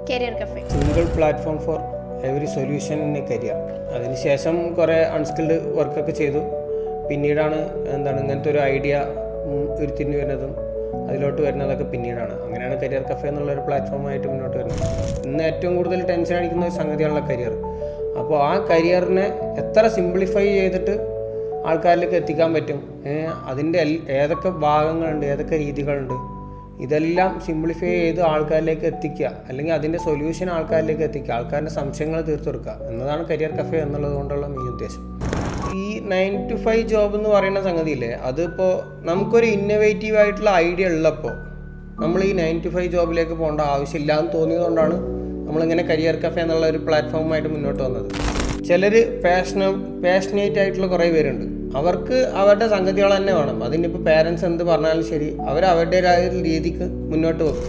Career cafe. Single platform for every solution in A career. അതിനുശേഷം കുറേ unskilled വർക്കൊക്കെ ചെയ്തു. പിന്നീടാണ് ഇങ്ങനത്തെ ഒരു ഐഡിയ ഉരുത്തിരിഞ്ഞ് വരുന്നതും അതിലോട്ട് വരുന്നതൊക്കെ പിന്നീടാണ്. അങ്ങനെയാണ് കരിയർ കഫേ എന്നുള്ളൊരു പ്ലാറ്റ്ഫോമായിട്ട് മുന്നോട്ട് വരുന്നത്. ഇന്ന് ഏറ്റവും കൂടുതൽ ടെൻഷൻ അടിക്കുന്ന ഒരു സംഗതിയാണുള്ള കരിയർ. അപ്പോൾ ആ കരിയറിനെ എത്ര സിംപ്ലിഫൈ ചെയ്തിട്ട് ആൾക്കാരിലേക്ക് എത്തിക്കാൻ പറ്റും, അതിൻ്റെ ഏതൊക്കെ ഭാഗങ്ങളുണ്ട്, ഏതൊക്കെ രീതികളുണ്ട്, ഇതെല്ലാം സിംപ്ലിഫൈ ചെയ്ത് ആൾക്കാരിലേക്ക് എത്തിക്കുക, അല്ലെങ്കിൽ അതിൻ്റെ സൊല്യൂഷൻ ആൾക്കാരിലേക്ക് എത്തിക്കുക, ആൾക്കാരുടെ സംശയങ്ങൾ തീർത്തെടുക്കുക എന്നതാണ് കരിയർ കഫേ എന്നുള്ളത് കൊണ്ടുള്ള മെയിൻ ഉദ്ദേശം. ഈ 9 to 5 ജോബ് എന്ന് പറയുന്ന സംഗതിയില്ലേ, അതിപ്പോൾ നമുക്കൊരു ഇന്നോവേറ്റീവ് ആയിട്ടുള്ള ഐഡിയ ഉള്ളപ്പോൾ നമ്മൾ ഈ 9 to 5 ജോബിലേക്ക് പോകേണ്ട ആവശ്യമില്ല എന്ന് തോന്നിയതുകൊണ്ടാണ് നമ്മളിങ്ങനെ കരിയർ കഫേ എന്നുള്ള ഒരു പ്ലാറ്റ്ഫോമായിട്ട് മുന്നോട്ട് വന്നത്. ചിലർ പാഷനേറ്റ് ആയിട്ടുള്ള കുറേ പേരുണ്ട്. അവർക്ക് അവരുടെ സംഗതികൾ തന്നെ വേണം. അതിനിപ്പോൾ പേരൻസ് എന്ത് പറഞ്ഞാലും ശരി, അവരുടേതായ രീതിക്ക് മുന്നോട്ട് പോകും.